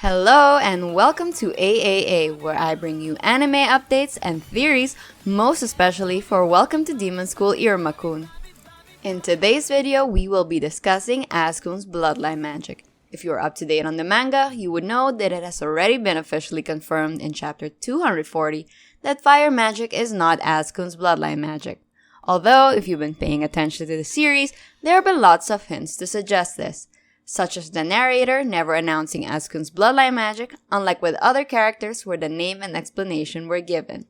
Hello and welcome to AAA, where I bring you anime updates and theories, most especially for Welcome to Demon School Iruma-kun. In today's video, we will be discussing Askun's bloodline magic. If you are up to date on the manga, you would know that it has already been officially confirmed in chapter 240 that fire magic is not Askun's bloodline magic. Although, if you've been paying attention to the series, there have been lots of hints to suggest this, such as the narrator never announcing Askun's bloodline magic, unlike with other characters where the name and explanation were given.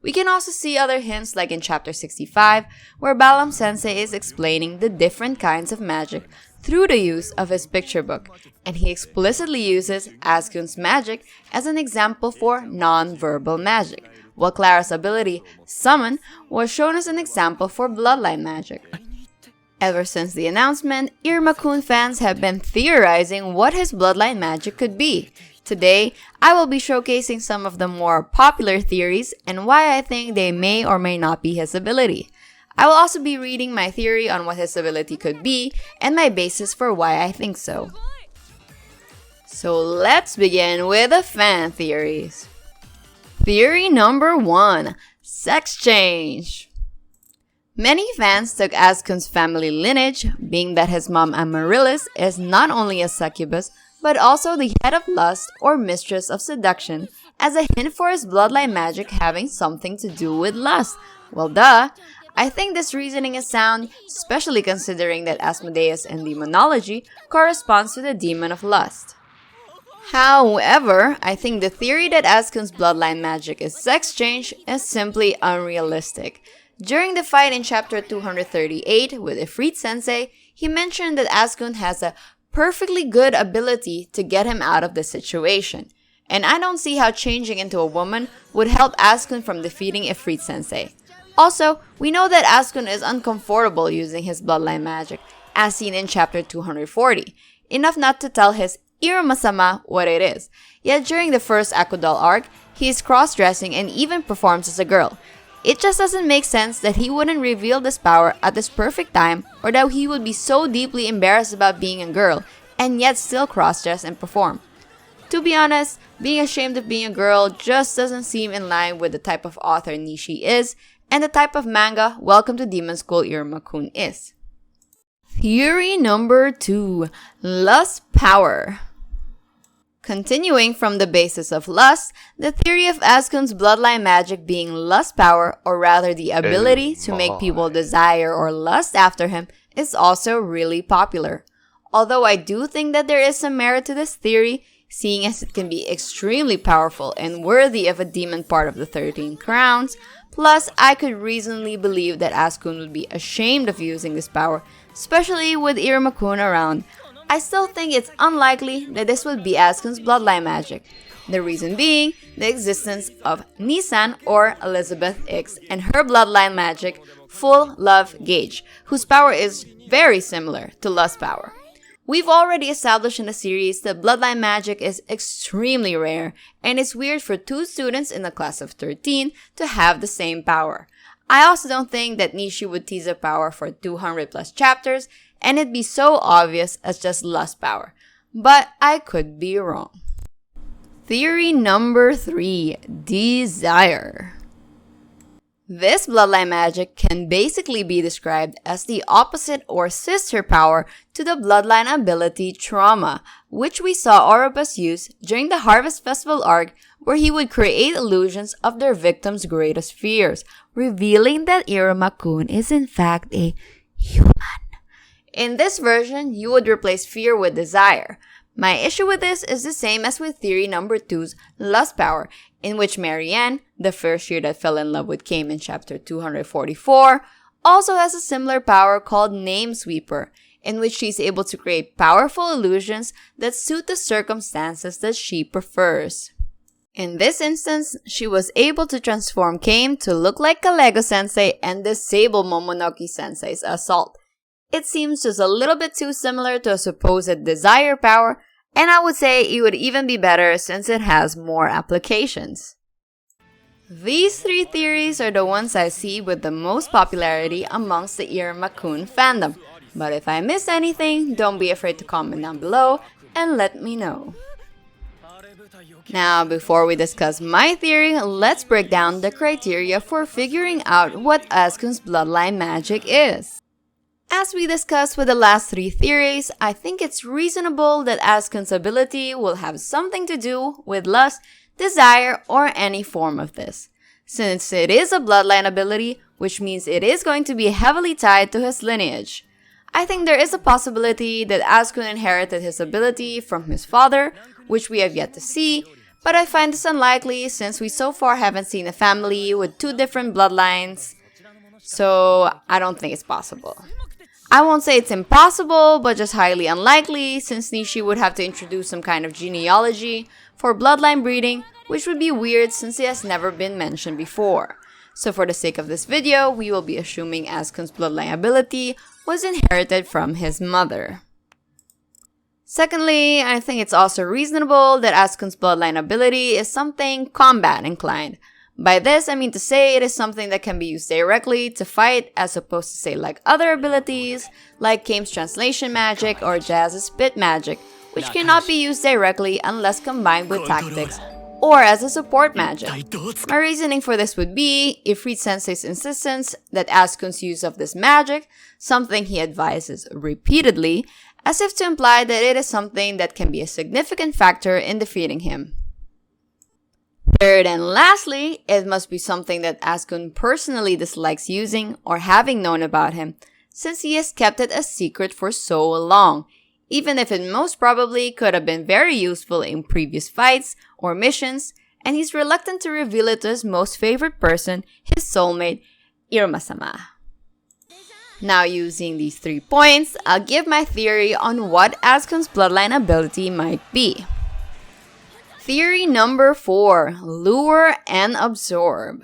We can also see other hints like in chapter 65, where Balam sensei is explaining the different kinds of magic through the use of his picture book, and he explicitly uses Askun's magic as an example for non-verbal magic, while Clara's ability, Summon, was shown as an example for bloodline magic. Ever since the announcement, Iruma-kun fans have been theorizing what his bloodline magic could be. Today, I will be showcasing some of the more popular theories and why I think they may or may not be his ability. I will also be reading my theory on what his ability could be and my basis for why I think so. So let's begin with the fan theories. Theory number 1. Sex change. Many fans took Askun's family lineage, being that his mom Amarylis is not only a succubus, but also the head of lust or mistress of seduction, as a hint for his bloodline magic having something to do with lust. Well, duh! I think this reasoning is sound, especially considering that Asmodeous in demonology corresponds to the demon of lust. However, I think the theory that Askun's bloodline magic is sex change is simply unrealistic. During the fight in chapter 238 with Ifrit Sensei, he mentioned that Askun has a perfectly good ability to get him out of the situation, and I don't see how changing into a woman would help Askun from defeating Ifrit Sensei. Also, we know that Askun is uncomfortable using his bloodline magic, as seen in chapter 240, enough not to tell his Iruma-sama what it is. Yet during the first Akudal arc, he is cross-dressing and even performs as a girl. It just doesn't make sense that he wouldn't reveal this power at this perfect time, or that he would be so deeply embarrassed about being a girl and yet still cross-dress and perform. To be honest, being ashamed of being a girl just doesn't seem in line with the type of author Nishi is and the type of manga Welcome to Demon School Iruma-kun is. Theory number 2. Lust power. Continuing from the basis of lust, the theory of Askun's bloodline magic being lust power, or rather the ability to make people desire or lust after him, is also really popular. Although I do think that there is some merit to this theory, seeing as it can be extremely powerful and worthy of a demon part of the 13 crowns, plus I could reasonably believe that Askun would be ashamed of using this power, especially with Iruma-kun around. I still think it's unlikely that this would be Askun's bloodline magic. The reason being the existence of Nissan or Elizabeth X and her bloodline magic, Full Love Gauge, whose power is very similar to lust power. We've already established in the series that bloodline magic is extremely rare, and it's weird for two students in a class of 13 to have the same power. I also don't think that Nishi would tease a power for 200 plus chapters, and it'd be so obvious as just lust power. But I could be wrong. Theory number 3. Desire. This bloodline magic can basically be described as the opposite or sister power to the bloodline ability Trauma, which we saw Orobus use during the Harvest Festival arc, where he would create illusions of their victims' greatest fears, revealing that Iruma-kun is in fact a human. In this version, you would replace fear with desire. My issue with this is the same as with theory number 2's lust power, in which Marianne, the first year that fell in love with Caim in chapter 244, also has a similar power called Name Sweeper, in which she's able to create powerful illusions that suit the circumstances that she prefers. In this instance, she was able to transform Caim to look like Kalego sensei and disable Momonoki sensei's assault. It seems just a little bit too similar to a supposed desire power, and I would say it would even be better since it has more applications. These 3 theories are the ones I see with the most popularity amongst the Iruma-kun fandom, but if I miss anything, don't be afraid to comment down below and let me know. Now, before we discuss my theory, let's break down the criteria for figuring out what Asukun's bloodline magic is. As we discussed with the last three theories, I think it's reasonable that Asukun's ability will have something to do with lust, desire, or any form of this. Since it is a bloodline ability, which means it is going to be heavily tied to his lineage. I think there is a possibility that Asukun inherited his ability from his father, which we have yet to see, but I find this unlikely since we so far haven't seen a family with two different bloodlines, so I don't think it's possible. I won't say it's impossible, but just highly unlikely since Nishi would have to introduce some kind of genealogy for bloodline breeding, which would be weird since it has never been mentioned before. So for the sake of this video, we will be assuming Asukun's bloodline ability was inherited from his mother. Secondly, I think it's also reasonable that Asukun's bloodline ability is something combat inclined. By this, I mean to say it is something that can be used directly to fight as opposed to say like other abilities like Caim's translation magic or Jazz's spit magic, which cannot be used directly unless combined with tactics or as a support magic. My reasoning for this would be Ifrit Sensei's insistence that Asukun's use of this magic, something he advises repeatedly, as if to imply that it is something that can be a significant factor in defeating him. Third and lastly, it must be something that Asukun personally dislikes using or having known about him, since he has kept it a secret for so long, even if it most probably could have been very useful in previous fights or missions, and he's reluctant to reveal it to his most favorite person, his soulmate, Iruma-sama. Now using these 3 points, I'll give my theory on what Asukun's bloodline ability might be. Theory number 4, lure and absorb.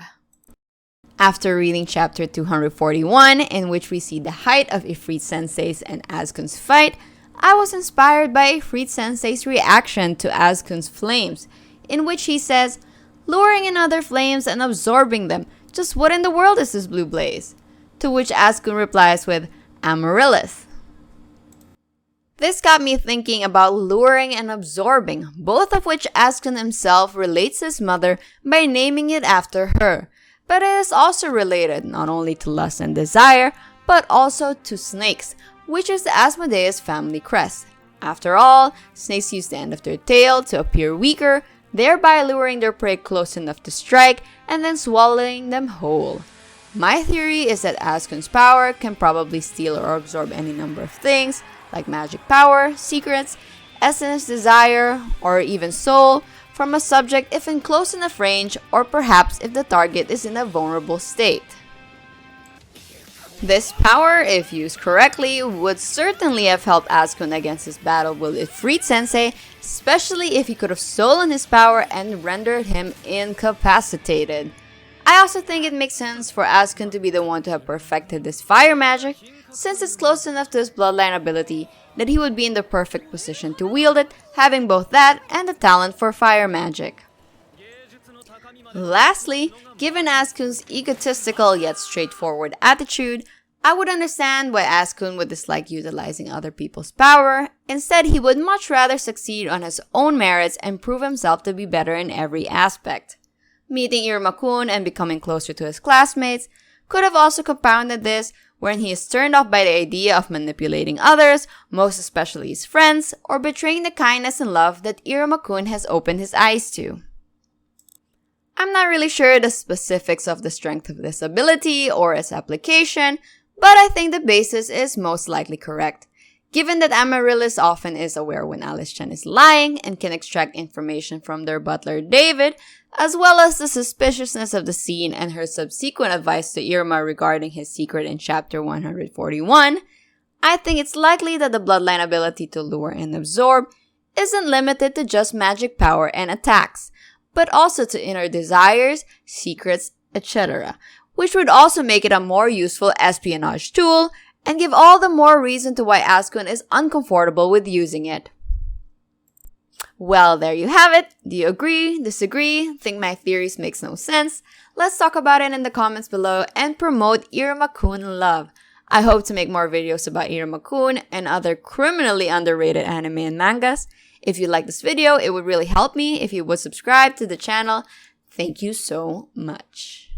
After reading chapter 241, in which we see the height of Ifrit Sensei's and Asukun's fight, I was inspired by Ifrit Sensei's reaction to Asukun's flames, in which he says, luring in other flames and absorbing them, just what in the world is this blue blaze? To which Asukun replies with, Amarylis. This got me thinking about luring and absorbing, both of which Asukun himself relates to his mother by naming it after her. But it is also related not only to lust and desire, but also to snakes, which is the Asmodeous family crest. After all, snakes use the end of their tail to appear weaker, thereby luring their prey close enough to strike and then swallowing them whole. My theory is that Asukun's power can probably steal or absorb any number of things, like magic power, secrets, essence, desire, or even soul, from a subject if in close enough range, or perhaps if the target is in a vulnerable state. This power, if used correctly, would certainly have helped Asukun against his battle with Ifrit Sensei, especially if he could have stolen his power and rendered him incapacitated. I also think it makes sense for Asukun to be the one to have perfected this fire magic, since it's close enough to his bloodline ability that he would be in the perfect position to wield it, having both that and the talent for fire magic. Lastly, given Asukun's egotistical yet straightforward attitude, I would understand why Asukun would dislike utilizing other people's power. Instead, he would much rather succeed on his own merits and prove himself to be better in every aspect. Meeting Iruma-kun and becoming closer to his classmates could have also compounded this, wherein he is turned off by the idea of manipulating others, most especially his friends, or betraying the kindness and love that Iruma-kun has opened his eyes to. I'm not really sure the specifics of the strength of this ability or its application, but I think the basis is most likely correct, given that Amarylis often is aware when Alice Chen is lying and can extract information from their butler David, as well as the suspiciousness of the scene and her subsequent advice to Iruma regarding his secret in chapter 141. I think it's likely that the bloodline ability to lure and absorb isn't limited to just magic power and attacks, but also to inner desires, secrets, etc., which would also make it a more useful espionage tool and give all the more reason to why Asukun is uncomfortable with using it. Well, there you have it. Do you agree, disagree, think my theories makes no sense? Let's talk about it in the comments below and promote Iruma-kun love. I hope to make more videos about Iruma-kun and other criminally underrated anime and mangas. If you like this video, it would really help me if you would subscribe to the channel. Thank you so much.